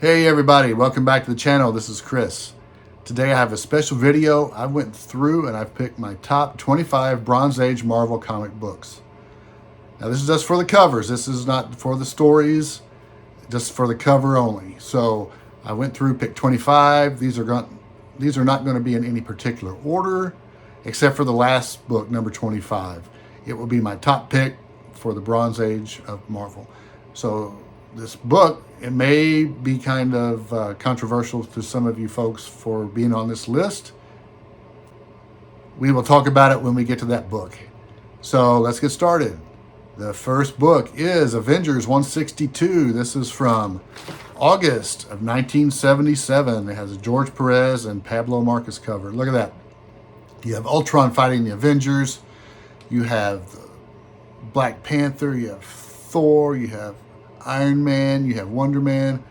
Hey everybody, welcome back to the channel. This is Chris. Today I have a special video. I went through and I've picked my top 25 Bronze Age Marvel comic books. Now this is just for the covers. This is not for the stories, just for the cover only. So I went through, picked 25. These are not going to be in any particular order, except for the last book, number 25. It will be my top pick for the Bronze Age of Marvel. So this book, it may be kind of controversial to some of you folks for being on this list. We will talk about it when we get to that book. So let's get started. The first book is Avengers 162. This is from August of 1977. It has a George Perez and Pablo Marcus cover. Look at that. You have Ultron fighting the Avengers. You have Black Panther. You have Thor. You have Iron Man. You have Wonder Man.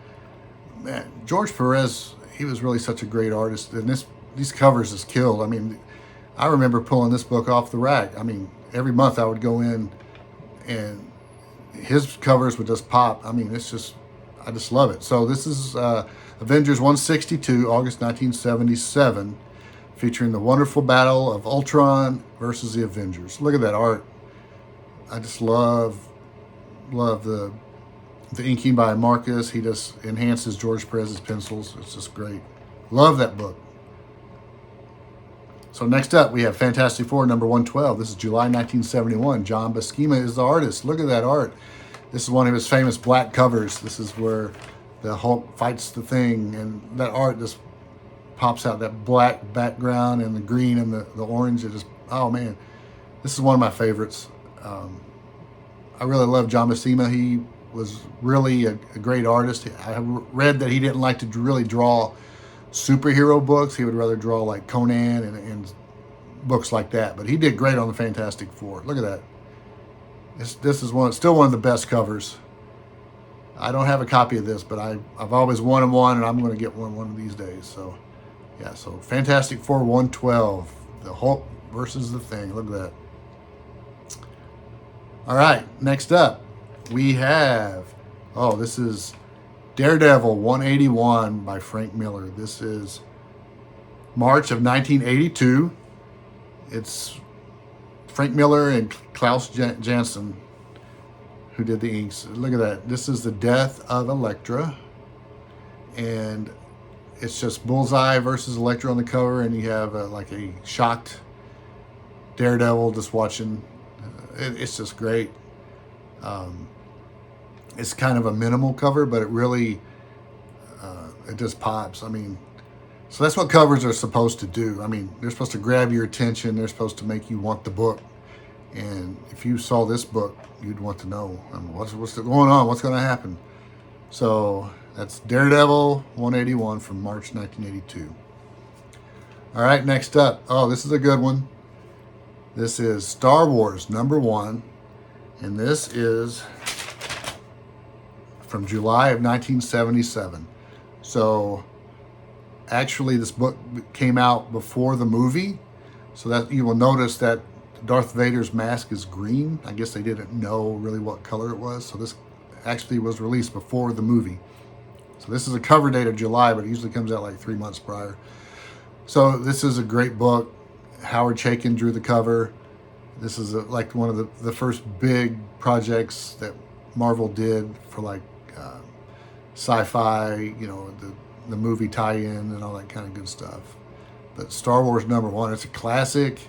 Man, George Perez, he was really such a great artist. And these covers is killed. I mean, I remember pulling this book off the rack. I mean, every month I would go in and his covers would just pop. I mean, I just love it. So this is Avengers 162, August 1977, featuring the wonderful battle of Ultron versus the Avengers. Look at that art. I just love the inking by Marcus. He just enhances George Perez's pencils. It's just great. Love that book. So next up, we have Fantastic Four number 112. This is July 1971. John Buscema is the artist. Look at that art. This is one of his famous black covers. This is where the Hulk fights the Thing, and that art just pops out, that black background and the green and the orange. It just, oh man, this is one of my favorites. I really love John Buscema. He was really a great artist. I have read that he didn't like to really draw superhero books. He would rather draw like Conan and books like that. But he did great on the Fantastic Four. Look at that. This is still one of the best covers. I don't have a copy of this, but I've always wanted one, and I'm going to get one of these days. So, yeah. So Fantastic Four 112, the Hulk versus the Thing. Look at that. All right. Next up, we have this is Daredevil 181 by Frank Miller. This is March of 1982. It's Frank Miller and Klaus Janson who did the inks. Look at that. This is the death of Elektra. And it's just Bullseye versus Elektra on the cover. And you have like a shocked Daredevil just watching. It's just great. It's kind of a minimal cover, but it really, it just pops. I mean, so that's what covers are supposed to do. I mean, they're supposed to grab your attention. They're supposed to make you want the book. And if you saw this book, you'd want to know, I mean, what's going on? What's going to happen? So that's Daredevil 181 from March 1982. All right, next up. Oh, this is a good one. This is Star Wars number 1. And this is from July of 1977. So actually this book came out before the movie. So that you will notice that Darth Vader's mask is green. I guess they didn't know really what color it was. So this actually was released before the movie. So this is a cover date of July, but it usually comes out like 3 months prior. So this is a great book. Howard Chaykin drew the cover. This is like one of the first big projects that Marvel did for like sci-fi, you know, the movie tie-in and all that kind of good stuff. But Star Wars number 1, it's a classic.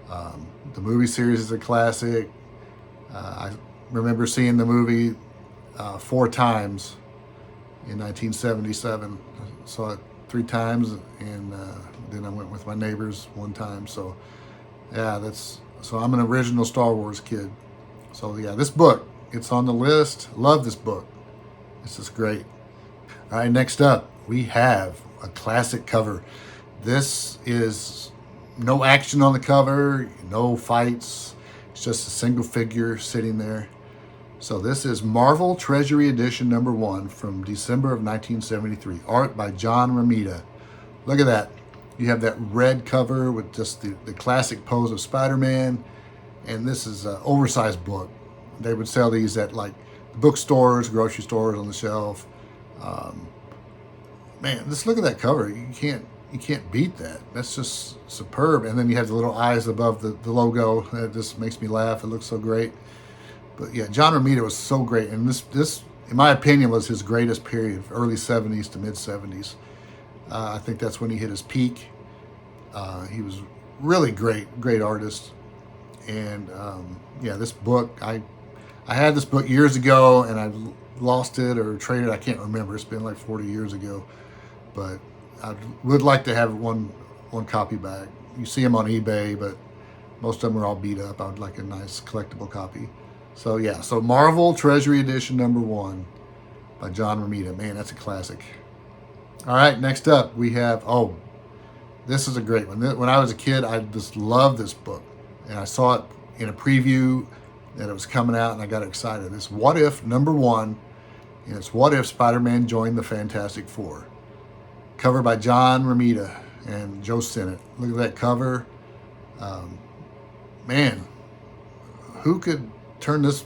The movie series is a classic. I remember seeing the movie 4 times in 1977. I saw it 3 times, and then I went with my neighbors 1 time. So yeah, so I'm an original Star Wars kid. So yeah, this book, it's on the list. Love this book. This is great. All right, next up, we have a classic cover. This is no action on the cover, no fights. It's just a single figure sitting there. So this is Marvel Treasury Edition number 1 from December of 1973. Art by John Romita. Look at that. You have that red cover with just the classic pose of Spider-Man. And this is an oversized book. They would sell these at like bookstores, grocery stores on the shelf. Man, just look at that cover. You can't beat that. That's just superb. And then you have the little eyes above the logo. That just makes me laugh. It looks so great. But yeah, John Romita was so great, and this in my opinion was his greatest period, early '70s to mid '70s. I think that's when he hit his peak. He was really great artist. And yeah, this book, I had this book years ago, and I lost it or traded. I can't remember. It's been like 40 years ago, but I would like to have one copy back. You see them on eBay, but most of them are all beat up. I would like a nice collectible copy. So yeah, so Marvel Treasury Edition #1 by John Romita. Man, that's a classic. All right, next up we have, oh, this is a great one. When I was a kid, I just loved this book, and I saw it in a preview that it was coming out, and I got excited. It's What If #1, and it's What If Spider-Man Joined the Fantastic Four. Cover by John Romita and Joe Sinnott. Look at that cover. Um, Man, who could turn this?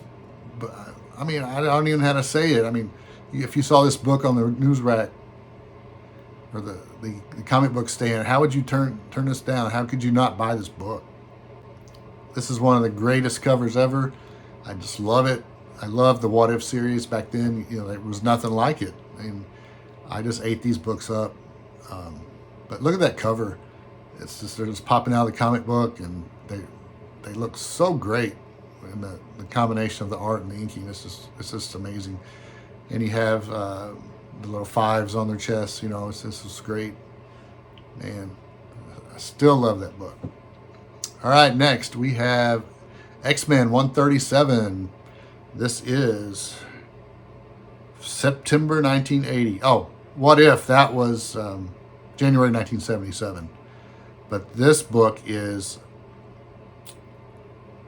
I mean, I don't even know how to say it. I mean, if you saw this book on the news rack or the comic book stand, how would you turn this down? How could you not buy this book? This is one of the greatest covers ever. I just love it. I love the What If series back then. You know, there was nothing like it. I mean, I just ate these books up. But look at that cover. It's just, they're just popping out of the comic book, and they look so great. And the combination of the art and the inking, it's just amazing. And you have the little fives on their chests. You know, this is great. Man, I still love that book. All right, next we have X-Men 137. This is September 1980. Oh, What If? That was January 1977. But this book is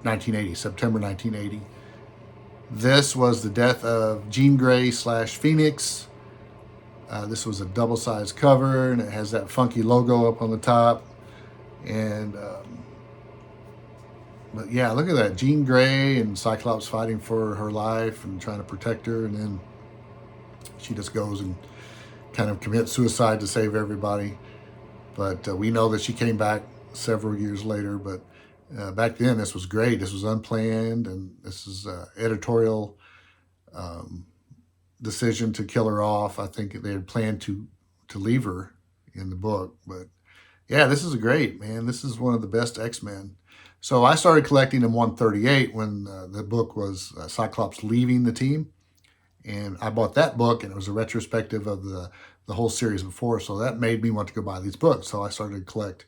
1980, September 1980. This was the death of Jean Grey / Phoenix. This was a double-sized cover, and it has that funky logo up on the top. And but yeah, look at that. Jean Grey and Cyclops fighting for her life and trying to protect her, and then she just goes and kind of commits suicide to save everybody. But we know that she came back several years later. But back then, this was great. This was unplanned, and this is editorial decision to kill her off. I think they had planned to leave her in the book. But yeah, this is great, man. This is one of the best X-Men. So I started collecting in 138 when the book was Cyclops leaving the team. And I bought that book, and it was a retrospective of the whole series before. So that made me want to go buy these books. So I started to collect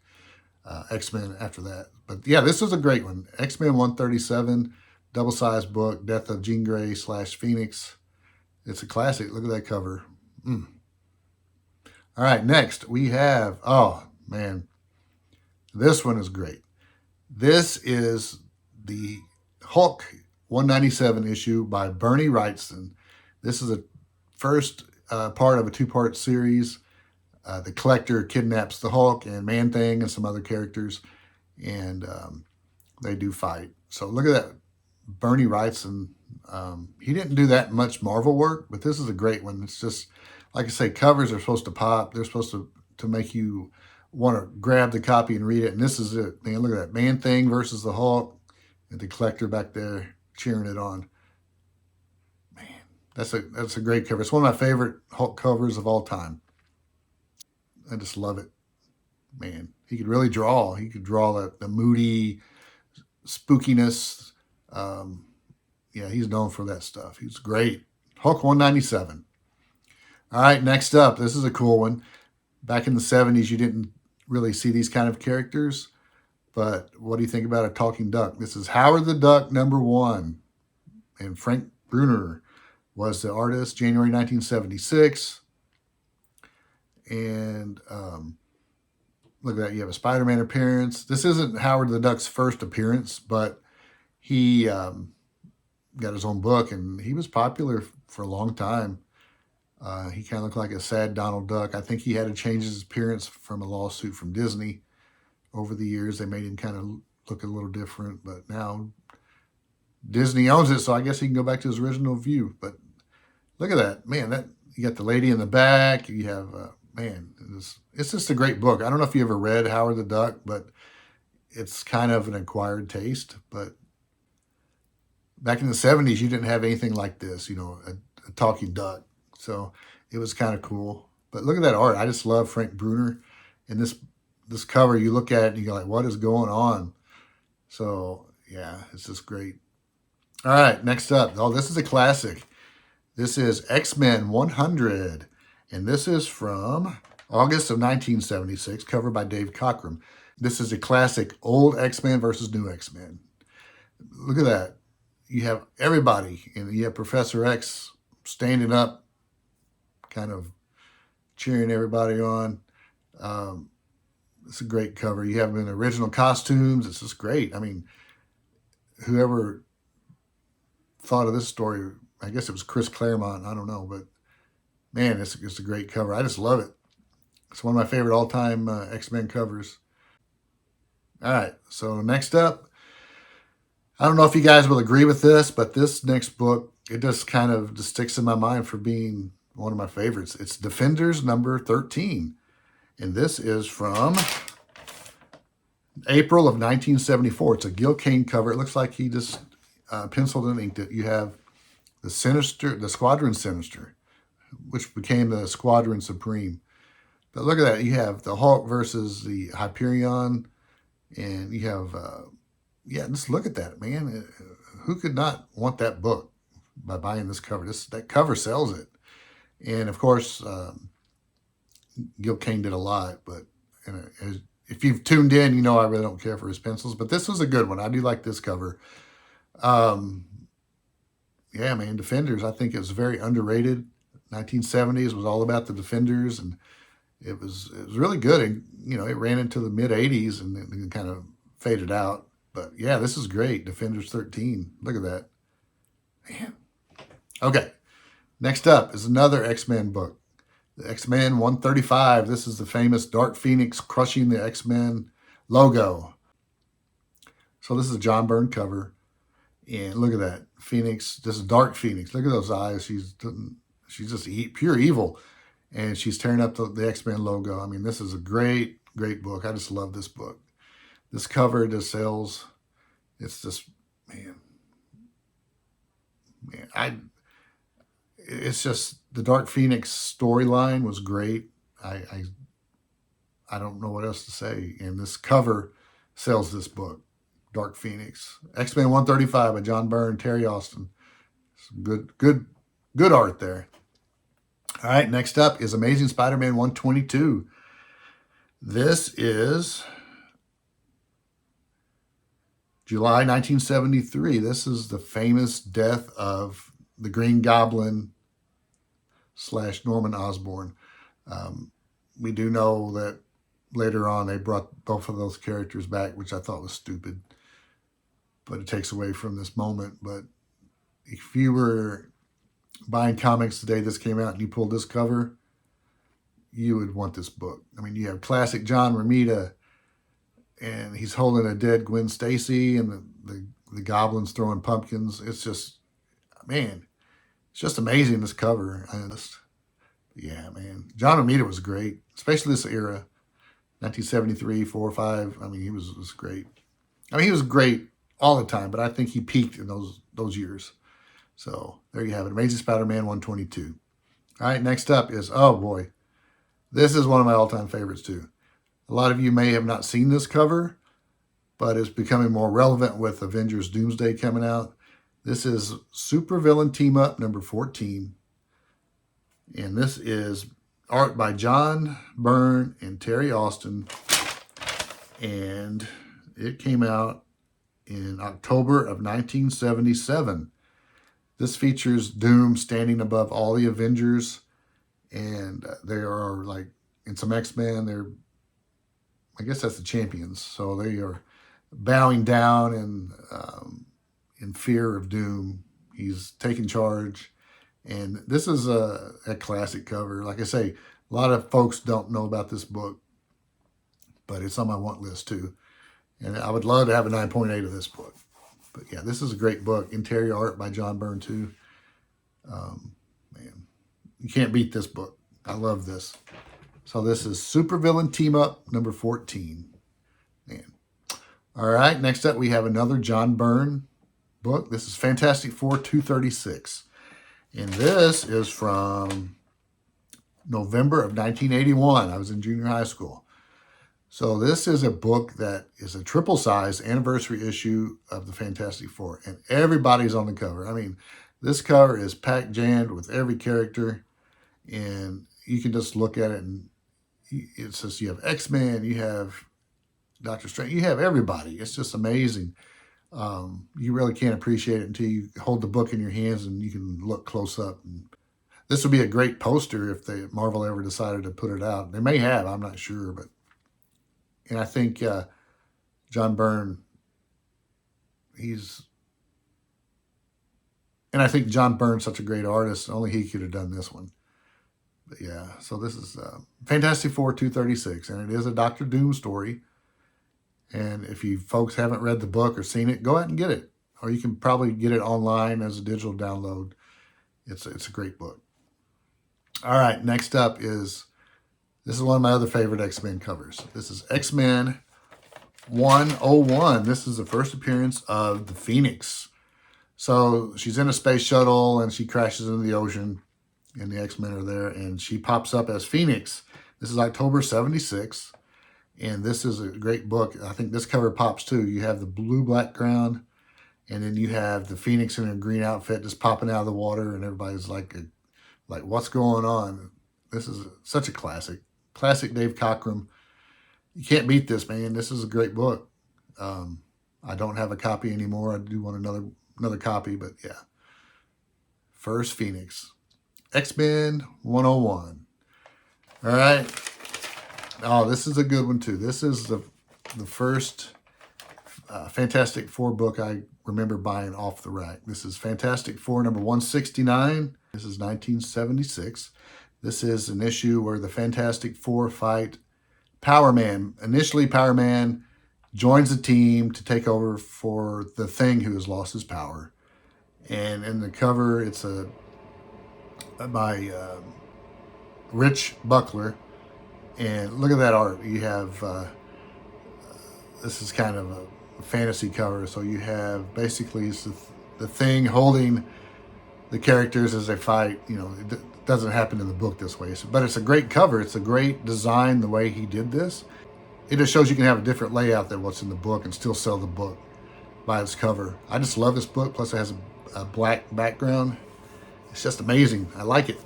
X-Men after that. But yeah, this is a great one. X-Men 137, double-sized book, Death of Jean Grey / Phoenix. It's a classic. Look at that cover. All right, next we have, oh man, this one is great. This is the Hulk 197 issue by Bernie Wrightson. This is a first part of a two-part series. The Collector kidnaps the Hulk and Man-Thing and some other characters, and they do fight. So look at that. Bernie Wrightson, he didn't do that much Marvel work, but this is a great one. It's just, like I say, covers are supposed to pop. They're supposed to make you want to grab the copy and read it. And this is it, man. Look at that. Man-Thing versus the Hulk, and the Collector back there cheering it on. Man, that's a great cover. It's one of my favorite Hulk covers of all time. I just love it. Man, he could really draw. He could draw the moody spookiness. Yeah, he's known for that stuff. He's great. Hulk 197. All right, next up. This is a cool one. Back in the 70s, you didn't really see these kind of characters, but what do you think about a talking duck? This is Howard the Duck #1, and Frank Bruner was the artist, January 1976. And look at that. You have a Spider-Man appearance. This isn't Howard the Duck's first appearance, but he got his own book, and he was popular for a long time. He kind of looked like a sad Donald Duck. I think he had to change his appearance from a lawsuit from Disney. Over the years, they made him kind of look a little different, but now Disney owns it, so I guess he can go back to his original view. But look at that. Man, that you got the lady in the back. You have man, it's just a great book. I don't know if you ever read Howard the Duck, but it's kind of an acquired taste. But back in the 70s, you didn't have anything like this, a talking duck. So it was kind of cool. But look at that art. I just love Frank Bruner. And this cover, you look at it and you go like, what is going on? So yeah, it's just great. All right, next up. Oh, this is a classic. This is X-Men 100. And this is from August of 1976, covered by Dave Cockrum. This is a classic old X-Men versus new X-Men. Look at that. You have everybody, and you have Professor X standing up, kind of cheering everybody on. It's a great cover. You have them in original costumes. It's just great. I mean, whoever thought of this story, I guess it was Chris Claremont. I don't know, but man, it's a great cover. I just love it. It's one of my favorite all-time X-Men covers. All right, so next up, I don't know if you guys will agree with this, but this next book, it just kind of just sticks in my mind for being one of my favorites. It's Defenders number 13. And this is from April of 1974. It's a Gil Kane cover. It looks like he just penciled and inked it. You have the Squadron Sinister, which became the Squadron Supreme. But look at that. You have the Hulk versus the Hyperion. And you have, just look at that, man. Who could not want that book by buying this cover? That cover sells it. And of course, Gil Kane did a lot, but if you've tuned in, you know I really don't care for his pencils. But this was a good one. I do like this cover. Yeah, man, Defenders. I think it was very underrated. 1970s was all about the Defenders, and it was really good. And it ran into the mid 80s and then kind of faded out. But yeah, this is great. Defenders 13. Look at that, man. Okay, next up is another X-Men book. The X-Men 135. This is the famous Dark Phoenix crushing the X-Men logo. So this is a John Byrne cover. And look at that. Phoenix. This is Dark Phoenix. Look at those eyes. She's just pure evil. And she's tearing up the X-Men logo. I mean, this is a great, great book. I just love this book. This cover just sells. It's just, man. It's just the Dark Phoenix storyline was great. I don't know what else to say. And this cover sells this book, Dark Phoenix. X-Men 135 by John Byrne, Terry Austin. Some good art there. All right, next up is Amazing Spider-Man 122. This is July 1973. This is the famous death of the Green Goblin / Norman Osborn. We do know that later on they brought both of those characters back, which I thought was stupid. But it takes away from this moment. But if you were buying comics the day this came out and you pulled this cover, you would want this book. I mean, you have classic John Romita, and he's holding a dead Gwen Stacy, and the goblins throwing pumpkins. It's just, man, it's just amazing, this cover. Yeah, man. John Romita was great, especially this era, 1973, 4, 5. I mean, he was great. I mean, he was great all the time, but I think he peaked in those years. So there you have it. Amazing Spider-Man 122. All right, next up is, oh boy, this is one of my all-time favorites too. A lot of you may have not seen this cover, but it's becoming more relevant with Avengers Doomsday coming out. This is Supervillain Team Up number 14. And this is art by John Byrne and Terry Austin. And it came out in October of 1977. This features Doom standing above all the Avengers. And they are like, in some X-Men, I guess that's the champions. So they are bowing down in fear of Doom. He's taking charge. And this is a classic cover. Like I say, a lot of folks don't know about this book, but it's on my want list too. And I would love to have a 9.8 of this book. But yeah, this is a great book. Interior art by John Byrne too. Man, you can't beat this book. I love this. So this is Supervillain Team Up number 14. Man. All right, next up we have another John Byrne book. This is Fantastic Four 236. And this is from November of 1981. I was in junior high school. So this is a book that is a triple size anniversary issue of the Fantastic Four. And everybody's on the cover. I mean, this cover is packed jammed with every character. And you can just look at it and it says you have X-Men, you have Doctor Strange, you have everybody. It's just amazing. You really can't appreciate it until you hold the book in your hands and you can look close up. And this would be a great poster if Marvel ever decided to put it out. They may have, I'm not sure, but and I think John Byrne, I think John Byrne's such a great artist. Only he could have done this one. But yeah, so this is Fantastic Four 236, and it is a Doctor Doom story. And if you folks haven't read the book or seen it, go out and get it. Or you can probably get it online as a digital download. It's a great book. All right, next up is, this is one of my other favorite X-Men covers. This is X-Men 101. This is the first appearance of the Phoenix. So she's in a space shuttle and she crashes into the ocean and the X-Men are there and she pops up as Phoenix. This is October 76. And this is a great book. I think this cover pops too. You have the blue background, and then you have the Phoenix in a green outfit just popping out of the water, and everybody's like, what's going on? This is such a classic. Classic Dave Cockrum. You can't beat this, man. This is a great book. I don't have a copy anymore. I do want another copy, but yeah. First Phoenix. X-Men 101. All right. Oh, this is a good one, too. This is the first Fantastic Four book I remember buying off the rack. This is Fantastic Four number 169. This is 1976. This is an issue where the Fantastic Four fight Power Man. Initially, Power Man joins the team to take over for the Thing who has lost his power. And in the cover, it's by Rich Buckler. And look at that art. You have, this is kind of a fantasy cover. So you have basically the Thing holding the characters as they fight. You know, it doesn't happen in the book this way. But it's a great cover. It's a great design the way he did this. It just shows you can have a different layout than what's in the book and still sell the book by its cover. I just love this book. Plus it has a black background. It's just amazing. I like it.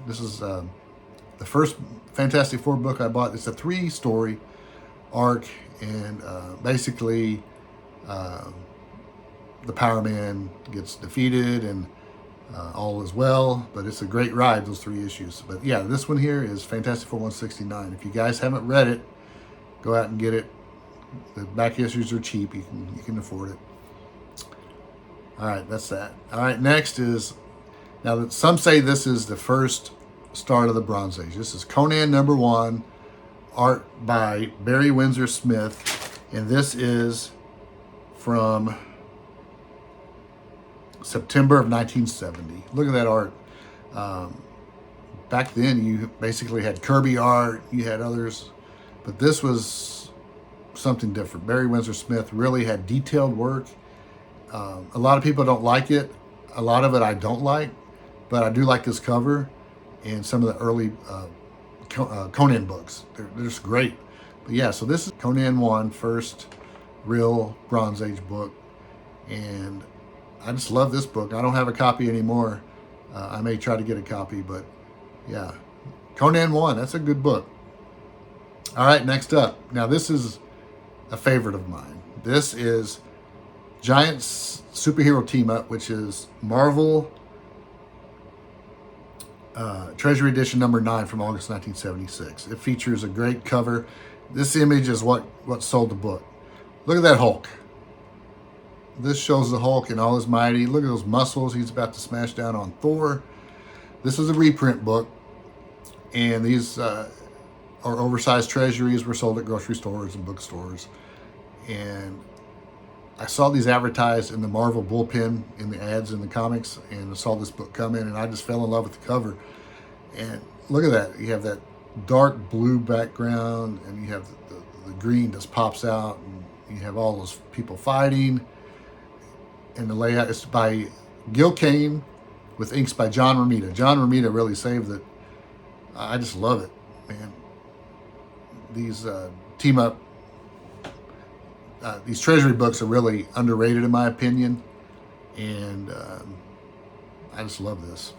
This is the first Fantastic Four book I bought. It's a 3-story arc, and basically the Power Man gets defeated and all is well, but it's a great ride, those 3 issues. But yeah, this one here is Fantastic Four 169. If you guys haven't read it, go out and get it. The back issues are cheap. You can afford it. All right, that's that. All right, next is, now some say this is the first start of the Bronze Age. This is Conan number 1, art by Barry Windsor Smith, and this is from September of 1970. Look at that art. Back then, you basically had Kirby art, you had others, but this was something different. Barry Windsor Smith really had detailed work. A lot of people don't like it. A lot of it I don't like, but I do like this cover and some of the early Conan books. They're just great. But yeah, so this is Conan 1, first real Bronze Age book. And I just love this book. I don't have a copy anymore. I may try to get a copy, but yeah. Conan 1, that's a good book. All right, next up. Now this is a favorite of mine. This is Giant Superhero Team Up, which is Marvel Treasury Edition number 9 from August 1976. It features a great cover. This image is what sold the book. Look at that Hulk. This shows the Hulk in all his mighty. Look at those muscles. He's about to smash down on Thor. This is a reprint book, and these are oversized treasuries were sold at grocery stores and bookstores. And I saw these advertised in the Marvel bullpen in the ads in the comics, and I saw this book come in, and I just fell in love with the cover. And look at that. You have that dark blue background, and you have the green just pops out, and you have all those people fighting. And the layout is by Gil Kane with inks by John Romita. John Romita really saved it. I just love it, man. These team up, these treasury books are really underrated in my opinion, and I just love this.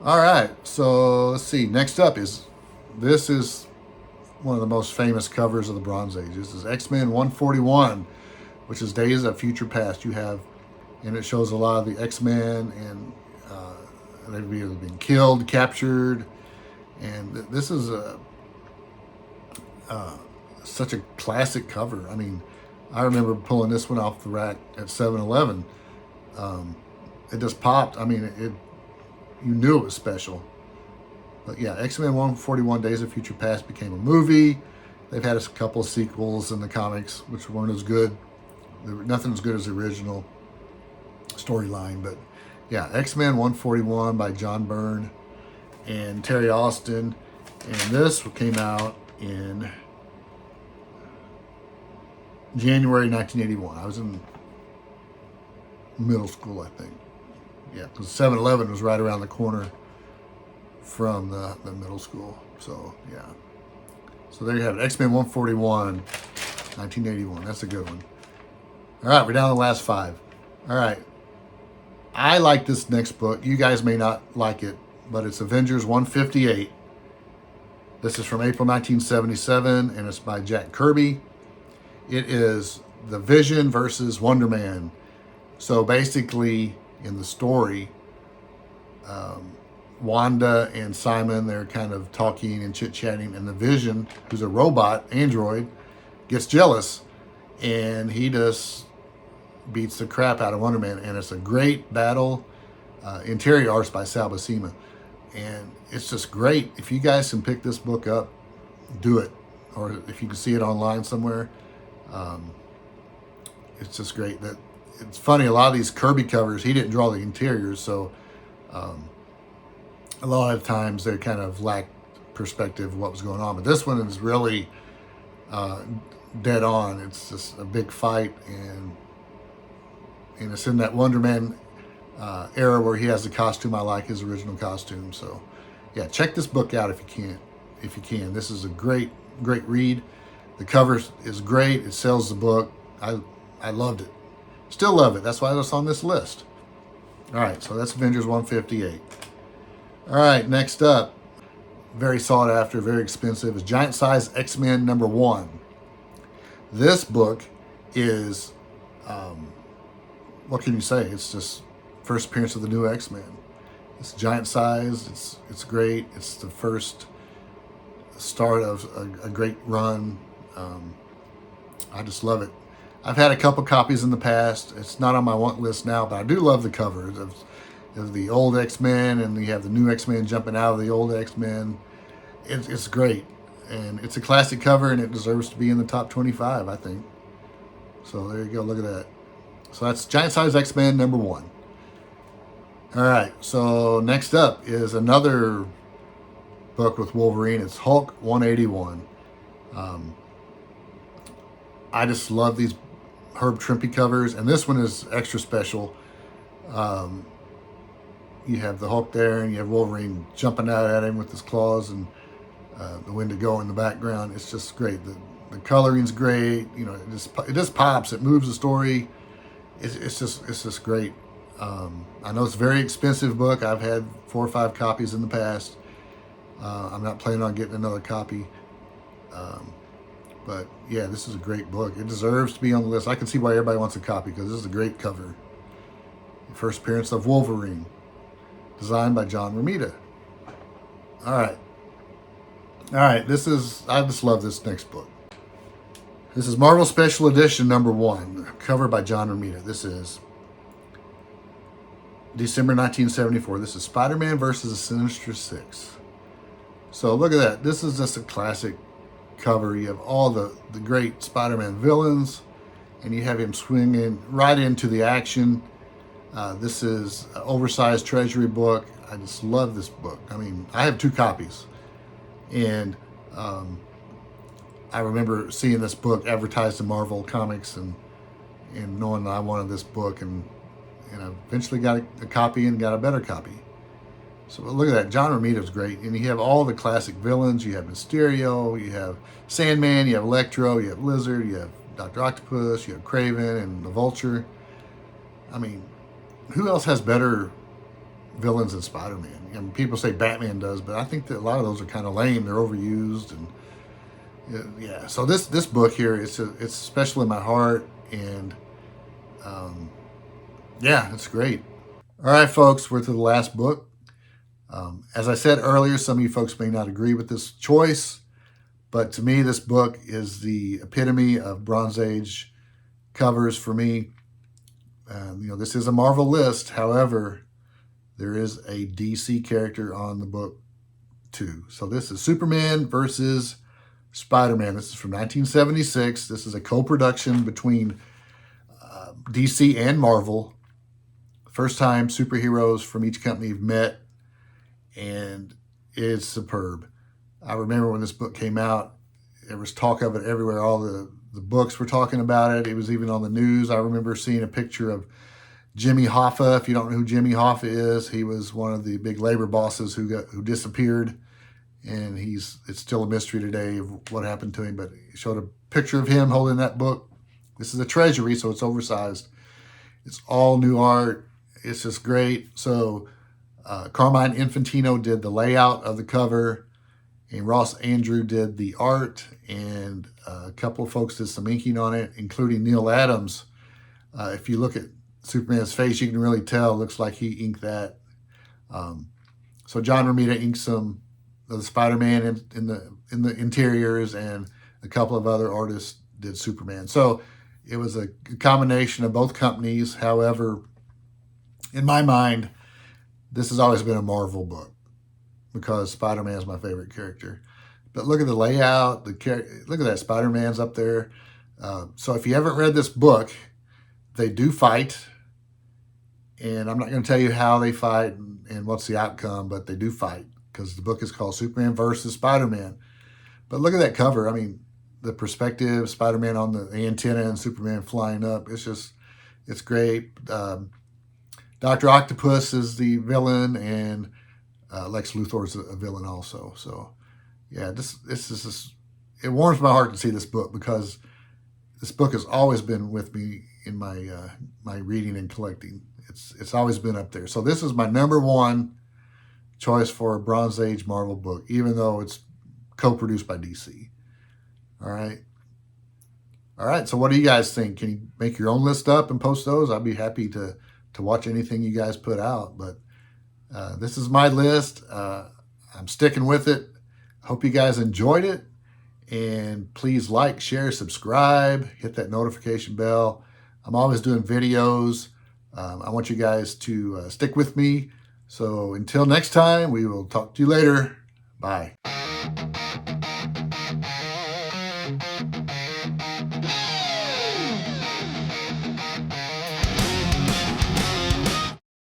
All right, so let's see. Next up this is one of the most famous covers of the Bronze Age. This is X-Men 141, which is Days of Future Past. And it shows a lot of the X-Men, and they've either been killed, captured, and this is such a classic cover. I mean, I remember pulling this one off the rack at 7-Eleven. It just popped. I mean, you knew it was special. But yeah, X-Men 141 Days of Future Past became a movie. They've had a couple of sequels in the comics, which weren't as good. Nothing as good as the original storyline. But yeah, X-Men 141 by John Byrne and Terry Austin. And this came out in January 1981. I was in middle school, I think. Yeah, because 7-Eleven was right around the corner from the middle school. So, yeah. So there you have it. X-Men 141, 1981. That's a good one. All right, we're down to the last 5. All right. I like this next book. You guys may not like it, but it's Avengers 158. This is from April 1977, and it's by Jack Kirby. It is the Vision versus Wonder Man. So basically, in the story, Wanda and Simon, they're kind of talking and chit-chatting, and the Vision, who's a robot, android, gets jealous, and he just beats the crap out of Wonder Man, and it's a great battle. Interior arts by Sal Buscema, and it's just great. If you guys can pick this book up, do it, or if you can see it online somewhere, it's just great. That it's funny, a lot of these Kirby covers, he didn't draw the interiors, so a lot of times they kind of lack perspective of what was going on. But this one is really dead on. It's just a big fight, and it's in that Wonder Man era where he has the costume I like, his original costume. So yeah, check this book out if you can. This is a great read. The cover is great. It sells the book. I loved it. Still love it. That's why it's on this list. All right, so that's Avengers 158. All right, next up, very sought after, very expensive, is Giant Size X-Men #1. This book is, what can you say? It's just first appearance of the new X-Men. It's giant size. It's great. It's the first start of a great run. I just love it. I've had a couple copies in the past. It's not on my want list now, but I do love the cover of the old X-Men, and you have the new X-Men jumping out of the old X-Men. It's great, and it's a classic cover, and it deserves to be in the top 25, I think. So there you go. Look at that. So that's Giant Size X-Men #1. All right. So next up is another book with Wolverine. It's Hulk 181. I just love these Herb Trimpe covers, and this one is extra special. You have the Hulk there, and you have Wolverine jumping out at him with his claws, and the Wendigo in the background. It's just great. The coloring's great. You know, it just pops. It moves the story. It's just great. I know it's a very expensive book. I've had 4 or 5 copies in the past. I'm not planning on getting another copy. But yeah, this is a great book. It deserves to be on the list. I can see why everybody wants a copy, because this is a great cover. First appearance of Wolverine, designed by John Romita. All right. I just love this next book. This is Marvel Special Edition #1, cover by John Romita. This is December 1974. This is Spider-Man versus the Sinister Six. So look at that. This is just a classic cover. You have all the great Spider-Man villains, and you have him swinging right into the action. This is an oversized treasury book. I just love this book. I mean, I have 2 copies. And I remember seeing this book advertised in Marvel Comics and knowing that I wanted this book, and I eventually got a copy and got a better copy. So look at that. John Romita's great. And you have all the classic villains. You have Mysterio, you have Sandman, you have Electro, you have Lizard, you have Dr. Octopus, you have Kraven and the Vulture. I mean, who else has better villains than Spider-Man? I mean, people say Batman does, but I think that a lot of those are kind of lame. They're overused. And yeah, so this book here, it's special in my heart. And yeah, it's great. All right, folks, we're to the last book. As I said earlier, some of you folks may not agree with this choice, but to me, this book is the epitome of Bronze Age covers for me. This is a Marvel list. However, there is a DC character on the book too. So this is Superman versus Spider-Man. This is from 1976. This is a co-production between DC and Marvel. First time superheroes from each company have met, and it's superb. I remember when this book came out, there was talk of it everywhere. All the books were talking about it. It was even on the news. I remember seeing a picture of Jimmy Hoffa. If you don't know who Jimmy Hoffa is, he was one of the big labor bosses who disappeared, and it's still a mystery today of what happened to him. But he showed a picture of him holding that book. This is a treasury, so it's oversized. It's all new art. It's just great. So Carmine Infantino did the layout of the cover, and Ross Andrew did the art, and a couple of folks did some inking on it, including Neil Adams. If you look at Superman's face, you can really tell. It looks like he inked that. So John Romita inked some of the Spider-Man in the interiors, and a couple of other artists did Superman. So it was a combination of both companies. However, in my mind, this has always been a Marvel book because Spider-Man is my favorite character. But look at the layout. Look at that. Spider-Man's up there. So if you haven't read this book, they do fight. And I'm not going to tell you how they fight and what's the outcome, but they do fight because the book is called Superman versus Spider-Man. But look at that cover. I mean, the perspective, Spider-Man on the antenna and Superman flying up. It's great. Dr. Octopus is the villain, and Lex Luthor is a villain also. So, yeah, this is it warms my heart to see this book because this book has always been with me in my my reading and collecting. It's always been up there. So this is my #1 choice for a Bronze Age Marvel book, even though it's co-produced by DC. All right. So what do you guys think? Can you make your own list up and post those? I'd be happy to watch anything you guys put out. But this is my list. I'm sticking with it. Hope you guys enjoyed it. And please like, share, subscribe, hit that notification bell. I'm always doing videos. I want you guys to stick with me. So until next time, we will talk to you later. Bye.